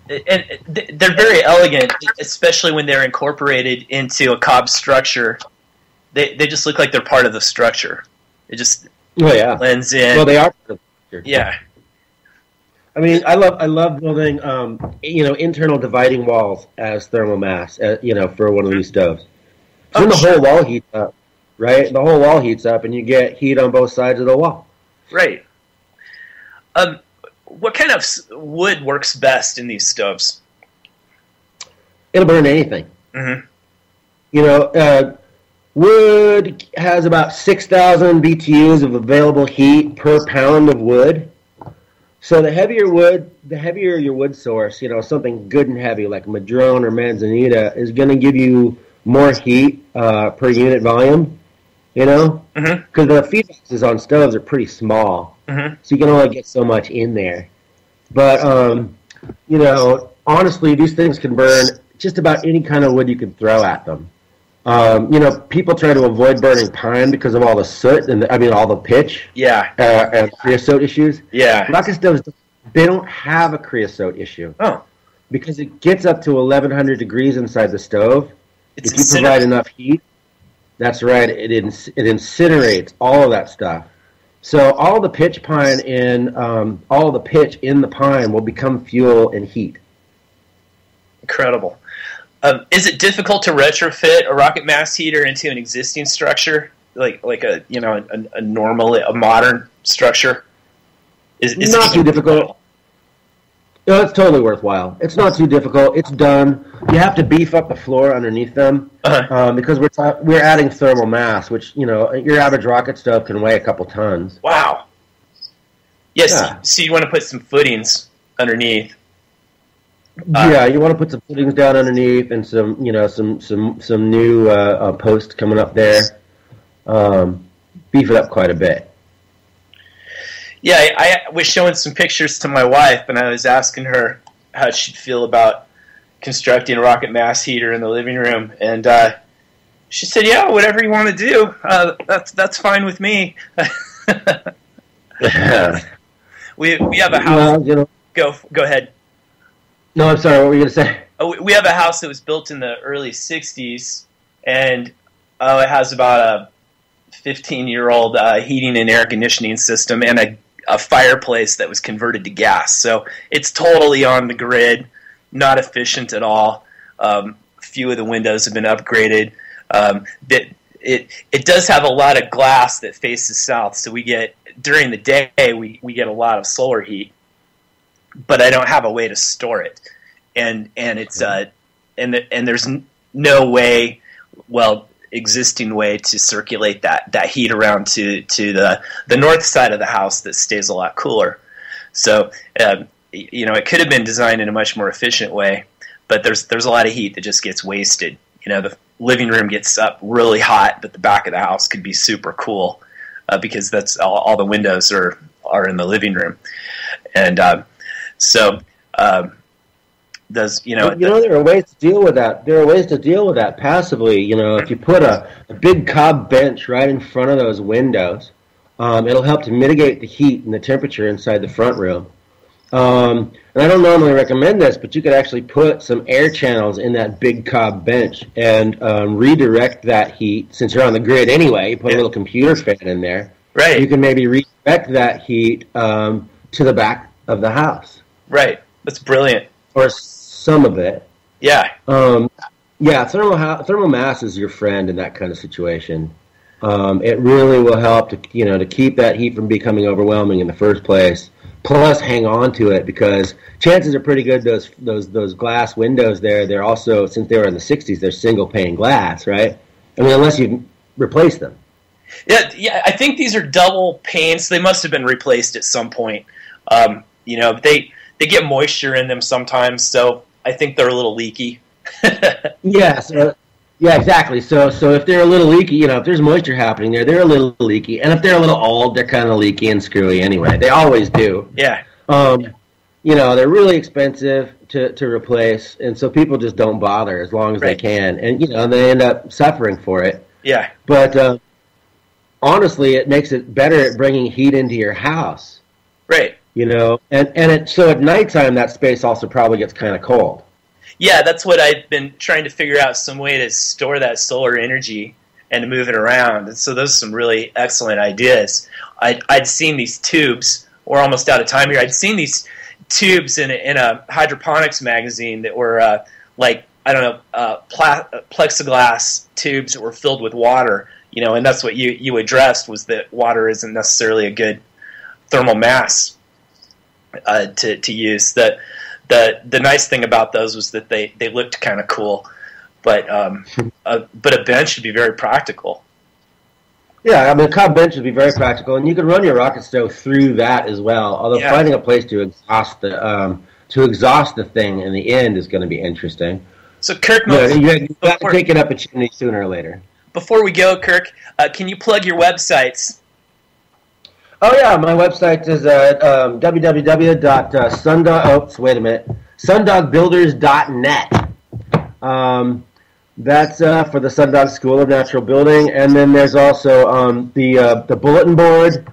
And they're very elegant, especially when they're incorporated into a cob structure. They just look like they're part of the structure. It just blends in. Well, they are part of the structure. Yeah. I mean, I love building, internal dividing walls as thermal mass, for one of these stoves. So then the whole wall heats up, right? The whole wall heats up, and you get heat on both sides of the wall. Right. What kind of wood works best in these stoves? It'll burn anything. Mm-hmm. Wood has about 6,000 BTUs of available heat per pound of wood. So the heavier your wood source, something good and heavy like madrone or manzanita, is going to give you more heat per unit volume, Because the feed boxes on stoves are pretty small. So you can only get so much in there. But, honestly, these things can burn just about any kind of wood you can throw at them. People try to avoid burning pine because of all the soot and all the pitch. Yeah. And creosote issues. Yeah. Rocket stoves, they don't have a creosote issue. Oh. Because it gets up to 1,100 degrees inside the stove. If you provide enough heat, that's right, it incinerates all of that stuff. So all the pitch in the pine will become fuel and heat. Incredible. Is it difficult to retrofit a rocket mass heater into an existing structure, like a modern structure? Is not too difficult. No, it's totally worthwhile. It's not too difficult. It's done. You have to beef up the floor underneath them because we're adding thermal mass, which your average rocket stove can weigh a couple tons. Wow. Yes. Yeah. So you want to put some footings underneath. Yeah, you want to put some footings down underneath and some new posts coming up there. Beef it up quite a bit. Yeah, I was showing some pictures to my wife, and I was asking her how she'd feel about constructing a rocket mass heater in the living room, and she said, "Yeah, whatever you want to do, that's fine with me." We have a house. Go ahead. No, I'm sorry. What were you going to say? We have a house that was built in the early '60s, and it has about a 15-year-old heating and air conditioning system and a fireplace that was converted to gas. So it's totally on the grid, not efficient at all. A few of the windows have been upgraded. It does have a lot of glass that faces south, so we get during the day we get a lot of solar heat, but I don't have a way to store it, and it's and there's no way, existing way to circulate that heat around to the north side of the house that stays a lot cooler. So it could have been designed in a much more efficient way, but there's a lot of heat that just gets wasted. The living room gets up really hot, but the back of the house could be super cool because that's all the windows are in the living room, and there are ways to deal with that. There are ways to deal with that passively. If you put a big cob bench right in front of those windows, it'll help to mitigate the heat and the temperature inside the front room. And I don't normally recommend this, but you could actually put some air channels in that big cob bench and redirect that heat. Since you're on the grid anyway, you put a little computer fan in there, Right. You can maybe redirect that heat to the back of the house. Right. That's brilliant. Or some of it. Yeah. Yeah, thermal mass is your friend in that kind of situation. It really will help to keep that heat from becoming overwhelming in the first place. Plus, hang on to it, because chances are pretty good those glass windows there. They're also, since they were in the '60s, they're single pane glass, right? I mean, unless you replace them. Yeah. I think these are double panes. They must have been replaced at some point. They get moisture in them sometimes, so I think they're a little leaky. Yeah, exactly. So if they're a little leaky, if there's moisture happening there, they're a little leaky. And if they're a little old, they're kind of leaky and screwy anyway. They always do. Yeah. They're really expensive to replace, and so people just don't bother as long as they can. And, they end up suffering for it. Yeah. But honestly, it makes it better at bringing heat into your house. Right. So at nighttime, that space also probably gets kind of cold. Yeah, that's what I've been trying to figure out, some way to store that solar energy and to move it around. And so those are some really excellent ideas. I'd seen these tubes. We're almost out of time here. I'd seen these tubes in a hydroponics magazine that were plexiglass tubes that were filled with water. And that's what you addressed, was that water isn't necessarily a good thermal mass to use. The nice thing about those was that they looked kind of cool, but a bench would be very practical. Yeah, I mean, a cob bench would be very practical, and you could run your rocket stove through that as well. Although finding a place to exhaust the thing in the end is going to be interesting. So, Kirk, you have to take it up a chimney sooner or later. Before we go, Kirk, can you plug your websites? Oh yeah, my website is sundogbuilders.net. That's for the Sundog School of Natural Building, and then there's also the bulletin board.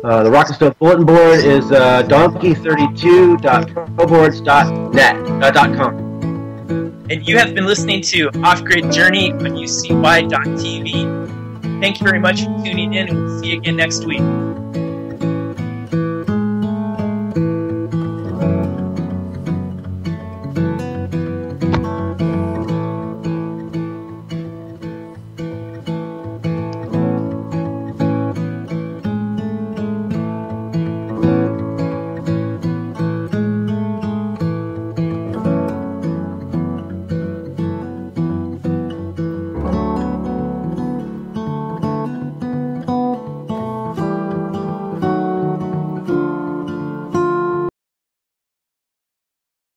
The Rocket Stove bulletin board is donkey32.proboards.com. And you have been listening to Off Grid Journey on UCY.tv. Thank you very much for tuning in, and we'll see you again next week.